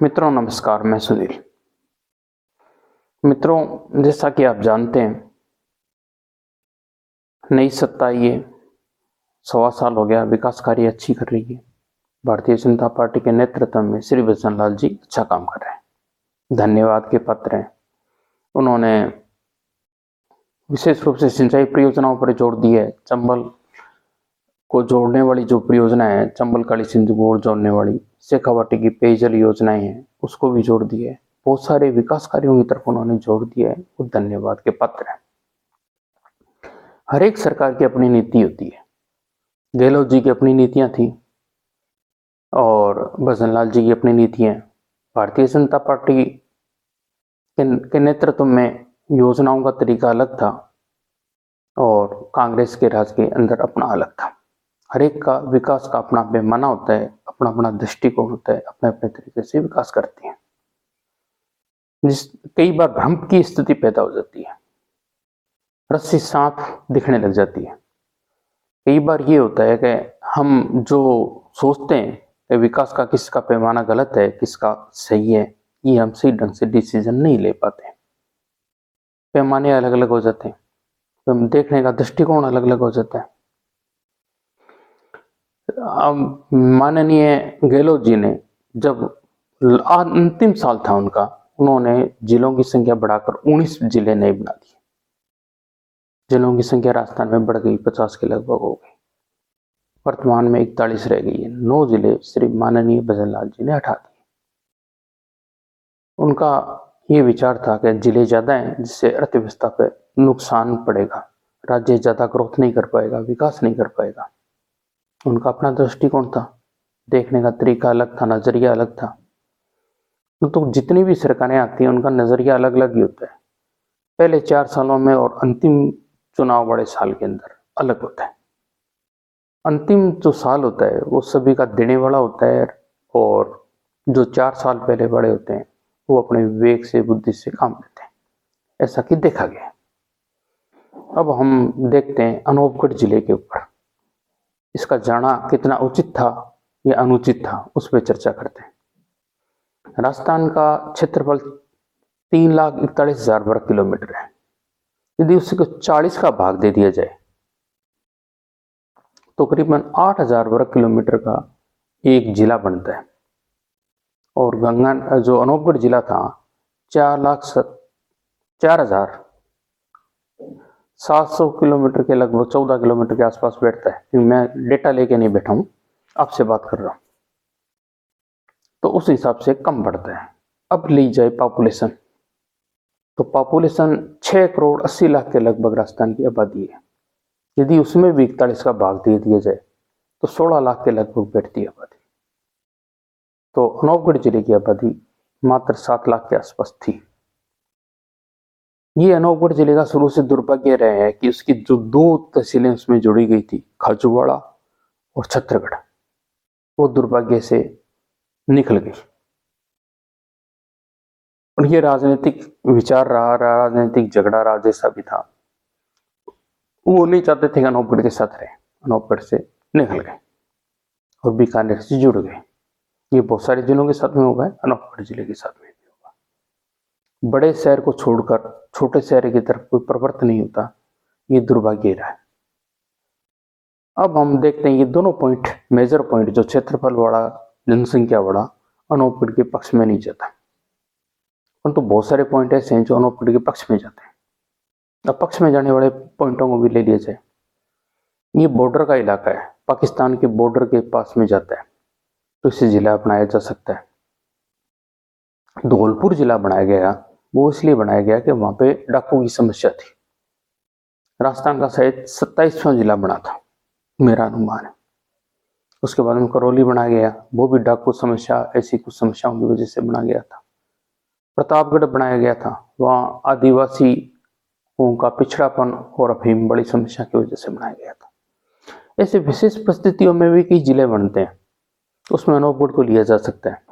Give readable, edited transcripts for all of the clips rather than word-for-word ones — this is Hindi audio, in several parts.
मित्रों नमस्कार, मैं सुनील। मित्रों, जैसा कि आप जानते हैं, नई सत्ता ये 1.25 साल हो गया, विकास कार्य अच्छी कर रही है। भारतीय जनता पार्टी के नेतृत्व में श्री बजरंग लाल जी अच्छा काम कर रहे हैं, धन्यवाद के पात्र हैं। उन्होंने विशेष रूप से सिंचाई परियोजनाओं पर जोर दिया है। चंबल को जोड़ने वाली जो परियोजना है, चंबल काली सिंधु को जोड़ने वाली, शेखावाटी की पेयजल योजनाएं हैं, उसको भी जोड़ दिया है। बहुत सारे विकास कार्यों की तरफ उन्होंने जोड़ दिया है, वो धन्यवाद के पात्र है। हर एक सरकार की अपनी नीति होती है। गहलोत जी की अपनी नीतियां थी और बजरंग लाल जी की अपनी नीतियां। भारतीय जनता पार्टी के नेतृत्व में योजनाओं का तरीका अलग था और कांग्रेस के राज के अंदर अपना अलग था। हर एक का विकास का अपना पैमाना होता है, अपना अपना दृष्टिकोण होता है, अपने अपने तरीके से विकास करते हैं। कई बार भ्रम की स्थिति पैदा हो जाती है, रस्सी सांप दिखने लग जाती है। कई बार ये होता है कि हम जो सोचते हैं कि विकास का किसका पैमाना गलत है, किसका सही है, ये हम सही ढंग से डिसीजन नहीं ले पाते। पैमाने अलग अलग हो जाते हैं, तो हम देखने का दृष्टिकोण अलग अलग हो जाता है। अब माननीय गहलोत जी ने जब अंतिम साल था उनका, उन्होंने जिलों की संख्या बढ़ाकर 19 जिले नए बना दिए। जिलों की संख्या राजस्थान में बढ़ गई, 50 के लगभग हो गई। वर्तमान में 41 रह गई है। 9 जिले श्री माननीय बजरंग लाल जी ने हटा दिए। उनका ये विचार था कि जिले ज्यादा हैं, जिससे अर्थव्यवस्था पर नुकसान पड़ेगा, राज्य ज्यादा ग्रोथ नहीं कर पाएगा, विकास नहीं कर पाएगा। उनका अपना दृष्टिकोण था, देखने का तरीका अलग था, नजरिया अलग था। तो जितनी भी सरकारें आती हैं, उनका नजरिया अलग अलग ही होता है। पहले 4 सालों में और अंतिम चुनाव वाले साल के अंदर अलग होता है। अंतिम जो साल होता है वो सभी का देने वाला होता है और जो 4 साल पहले बड़े होते हैं वो अपने विवेक से, बुद्धि से काम लेते हैं, ऐसा कि देखा गया। अब हम देखते हैं अनूपगढ़ जिले के ऊपर, इसका जाना कितना उचित था या अनुचित था, उस पर चर्चा करते हैं। राजस्थान का क्षेत्रफल 3,41,000 वर्ग किलोमीटर है। यदि उसको 40 का भाग दे दिया जाए तो करीबन 8,000 वर्ग किलोमीटर का एक जिला बनता है। और गंगा जो अनूपगढ़ जिला था 4,0700 किलोमीटर के लगभग 14 किलोमीटर के आसपास बैठता है, क्योंकि मैं डेटा लेके नहीं बैठा हूं, आपसे बात कर रहा हूं, तो उस हिसाब से कम बढ़ता है। अब ली जाए पॉपुलेशन, तो पॉपुलेशन 6 करोड़ 80 लाख के लगभग राजस्थान की आबादी है। यदि उसमें भी 41 का भाग दे दिया जाए तो 16 लाख के लगभग बैठती है आबादी। तो अनूपगढ़ जिले की आबादी मात्र 7 लाख के आसपास थी। ये अनूपगढ़ जिले का शुरू से दुर्भाग्य रहा है कि उसकी जो 2 तहसीलें उसमें जुड़ी गई थी, खाजूवाड़ा और छत्तरगढ़, वो दुर्भाग्य से निकल गई। और ये राजनीतिक विचार रहा, राजनीतिक झगड़ा रहा, जैसा भी था, वो नहीं चाहते थे कि अनूपगढ़ के साथ रहे, अनूपगढ़ से निकल गए और बीकानेर से जुड़ गए। ये बहुत सारे जिलों के साथ में होगा, अनूपगढ़ जिले के साथ में भी होगा। बड़े शहर को छोड़कर छोटे शहर की तरफ कोई प्रवृत्ति नहीं होता, ये दुर्भाग्य रहा है। अब हम देखते हैं ये दोनों पॉइंट, मेजर पॉइंट, जो क्षेत्रफल बड़ा, जनसंख्या बड़ा, अनूपगढ़ के पक्ष में नहीं जाता, परंतु तो बहुत सारे पॉइंट ऐसे हैं जो अनूपगढ़ के पक्ष में जाते हैं। अब पक्ष में जाने वाले पॉइंटों को भी ले लिया जाए। ये बॉर्डर का इलाका है, पाकिस्तान के बॉर्डर के पास में जाता है, तो इसे जिला अपनाया जा सकता है। धौलपुर जिला बनाया गया, वो इसलिए बनाया गया कि वहां पे डाकू की समस्या थी। राजस्थान का शायद 27वां जिला बना था, मेरा अनुमान है। उसके बाद में करौली बनाया गया, वो भी डाकू समस्या, ऐसी कुछ समस्याओं की वजह से बना गया था। प्रतापगढ़ बनाया गया था, वहाँ आदिवासी का पिछड़ापन और अफीम बड़ी समस्या की वजह से बनाया गया था। ऐसे विशेष परिस्थितियों में भी कई जिले बनते हैं, उसमें अनूपगढ़ को लिया जा सकता है।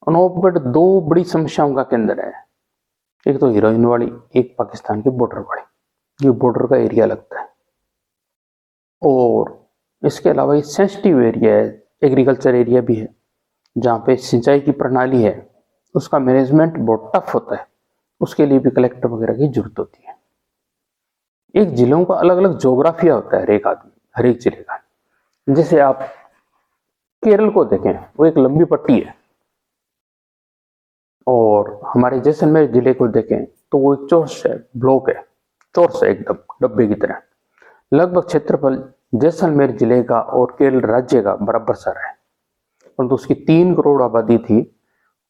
अनूपगढ़ 2 बड़ी समस्याओं का केंद्र है, एक तो हीरोइन वाली, एक पाकिस्तान के बॉर्डर वाली। ये बॉर्डर का एरिया लगता है और इसके अलावा ये सेंसिटिव एरिया है, एग्रीकल्चर एरिया भी है, जहाँ पे सिंचाई की प्रणाली है उसका मैनेजमेंट बहुत टफ होता है, उसके लिए भी कलेक्टर वगैरह की जरूरत होती है। एक जिलों का अलग अलग ज्योग्राफिया होता है, हर एक जिले का। जैसे आप केरल को देखें, वो एक लंबी पट्टी है, और हमारे जैसलमेर जिले को देखें तो वो एक चौरस है, ब्लॉक है, चौरस है, एकदम डब्बे की तरह। लगभग क्षेत्रफल जैसलमेर जिले का और केरल राज्य का बराबर सारा है, परंतु उसकी 3 करोड़ आबादी थी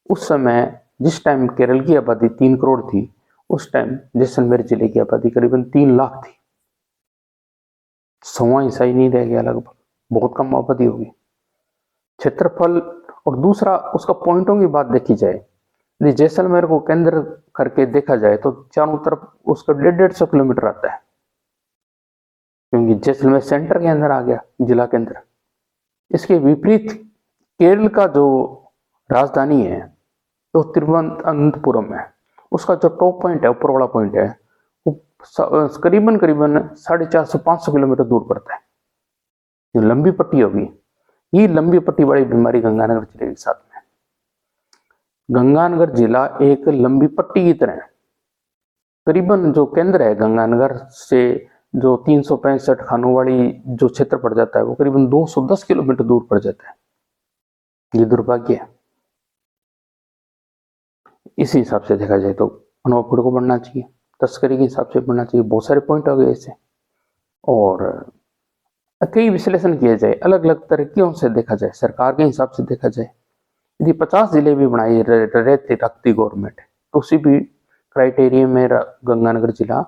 उस समय। जिस टाइम केरल की आबादी 3 करोड़ थी, उस टाइम जैसलमेर जिले की आबादी करीबन 3 लाख थी। 100वां हिस्सा ही नहीं रह गया, लगभग बहुत कम आबादी होगी। क्षेत्रफल और दूसरा उसका पॉइंटों की बात देखी जाए, यदि जैसलमेर को केंद्र करके देखा जाए तो चारों तरफ उसका 150 किलोमीटर आता है, क्योंकि जैसलमेर सेंटर के अंदर आ गया, जिला केंद्र। इसके विपरीत केरल का जो राजधानी है तो तिरुवनंतपुरम है। उसका जो टॉप पॉइंट है, ऊपर वाला पॉइंट है, वो करीबन करीबन 450-500 किलोमीटर दूर पड़ता है। ये लंबी पट्टी होगी। ये लंबी पट्टी वाली बीमारी गंगानगर जिले के साथ में। गंगानगर जिला एक लंबी पट्टी की तरह है। करीबन जो केंद्र है गंगानगर से, जो 365 खानों वाली जो क्षेत्र पड़ जाता है, वो करीबन 210 किलोमीटर दूर पड़ जाता है। ये दुर्भाग्य है। इसी हिसाब से देखा जाए तो अनोखपुर को बढ़ना चाहिए, तस्करी के हिसाब से बढ़ना चाहिए। बहुत सारे पॉइंट हो गए ऐसे, और कई विश्लेषण किया जाए, अलग अलग तरीकों से देखा जाए, सरकार के हिसाब से देखा जाए। यदि 50 जिले भी बनाए रहती रखती गवर्नमेंट, तो उसी भी क्राइटेरिया में गंगानगर जिला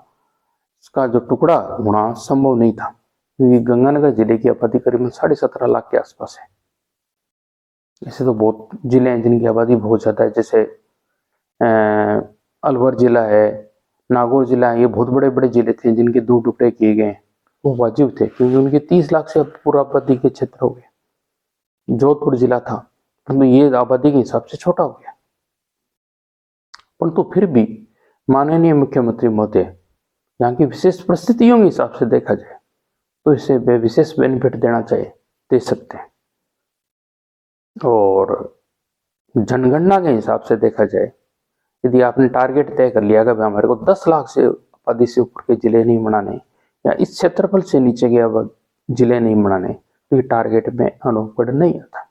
का जो टुकड़ा होना संभव नहीं था, क्योंकि गंगानगर जिले की आबादी करीबन 17.5 लाख के आसपास है। ऐसे तो बहुत जिले हैं जिनकी आबादी बहुत ज्यादा है, जैसे अलवर जिला है, नागौर जिला है। ये बहुत बड़े बड़े जिले थे जिनके 2 टुकड़े किए गए, वो वाजिब थे, क्योंकि उनके 30 लाख से पूरा आबादी के क्षेत्र हो गए। जोधपुर जिला था, परंतु ये आबादी के हिसाब से छोटा हो गया। परंतु फिर भी माननीय मुख्यमंत्री महोदय, यहाँ की विशेष परिस्थितियों के हिसाब से देखा जाए तो इसे विशेष बेनिफिट देना चाहिए, दे सकते हैं। और जनगणना के हिसाब से देखा जाए, यदि आपने टारगेट तय कर लिया कि भाई हमारे को 10 लाख से आबादी से ऊपर के जिले नहीं बनाने, या इस क्षेत्रफल से नीचे के जिले नहीं बनाने, तो ये टारगेट में अनूपगढ़ नहीं आता।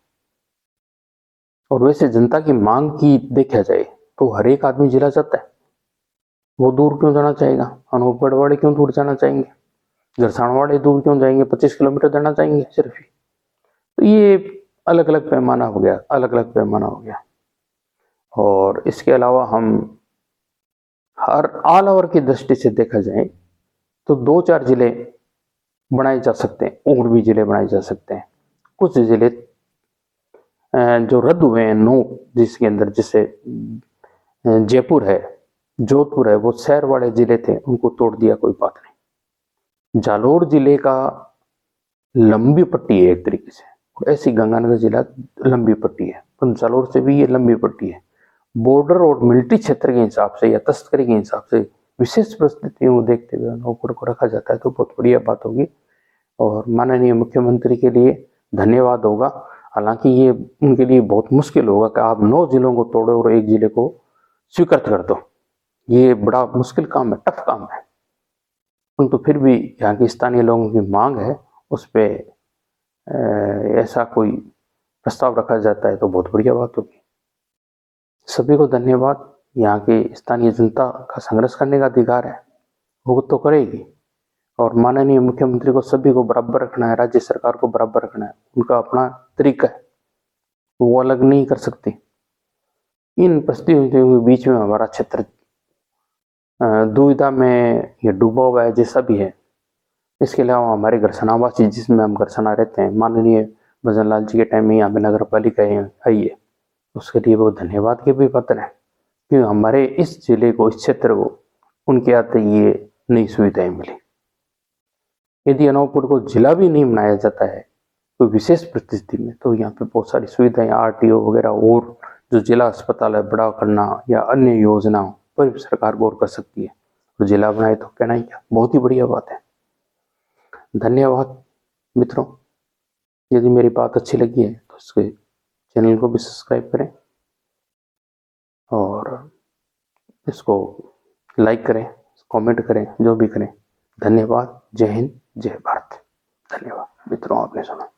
और वैसे जनता की मांग की देखा जाए तो हर एक आदमी जिला चाहता है। वो दूर क्यों जाना चाहेगा? अनूपगढ़ वाले क्यों दूर जाना चाहेंगे? गरसाण वाले दूर क्यों जाएंगे? 25 किलोमीटर जाना चाहेंगे सिर्फ ही। तो ये अलग अलग पैमाना हो गया, अलग अलग पैमाना हो गया। और इसके अलावा हम हर ऑल ओवर की दृष्टि से देखा जाए तो 2-4 जिले बनाए जा सकते हैं, और भी जिले बनाए जा सकते हैं। कुछ जिले जो रद्द हुए हैं 9, जिसके अंदर जैसे जयपुर है, जोधपुर है, वो शहर वाले जिले थे, उनको तोड़ दिया, कोई बात नहीं। जालोर जिले का लंबी पट्टी है एक तरीके से, और ऐसी गंगानगर जिला लंबी पट्टी है, पर जालोर से भी ये लंबी पट्टी है। बॉर्डर और मिलिट्री क्षेत्र के हिसाब से या तस्करी के हिसाब से विशेष परिस्थितियों को देखते हुए अनूपगढ़ को रखा जाता है, तो बहुत बढ़िया बात होगी। और माननीय मुख्यमंत्री के लिए धन्यवाद होगा। हालांकि ये उनके लिए बहुत मुश्किल होगा कि आप 9 जिलों को तोड़ो और एक जिले को स्वीकृत कर दो। ये बड़ा मुश्किल काम है, टफ काम है। परंतु फिर भी यहाँ की स्थानीय लोगों की मांग है, उस पर ऐसा कोई प्रस्ताव रखा जाता है तो बहुत बढ़िया बात होगी। सभी को धन्यवाद। यहाँ की स्थानीय जनता का संघर्ष करने का अधिकार है, वो तो करेगी। और माननीय मुख्यमंत्री को सभी को बराबर रखना है, राज्य सरकार को बराबर रखना है। उनका अपना तरीका है, वो अलग नहीं कर सकती। इन परिस्थितियों के बीच में हमारा क्षेत्र दुविधा में या डूबा हुआ है, जैसा भी है। इसके अलावा हमारे गरसनावासी, जिसमें हम गरसना रहते हैं, माननीय भजन लाल जी के टाइम में यहाँ पे नगर पालिका आई है, उसके लिए वो धन्यवाद के भी पात्र है, कि हमारे इस जिले को, इस क्षेत्र को उनके आते ये नई सुविधाएं मिली। यदि अनूपगढ़ को जिला भी नहीं बनाया जाता है कोई विशेष परिस्थिति में, तो यहाँ पे बहुत सारी सुविधाएं, आरटीओ वगैरह, और जो जिला अस्पताल है बड़ा करना, या अन्य योजनाओं पर भी सरकार गौर कर सकती है। तो जिला बनाए तो कहना ही क्या, बहुत ही बढ़िया बात है। धन्यवाद मित्रों। यदि मेरी बात अच्छी लगी है तो इसके चैनल को भी सब्सक्राइब करें और इसको लाइक करें, कमेंट करें, जो भी करें। धन्यवाद। जय हिंद, जय भारत। धन्यवाद मित्रों, आपने सुना।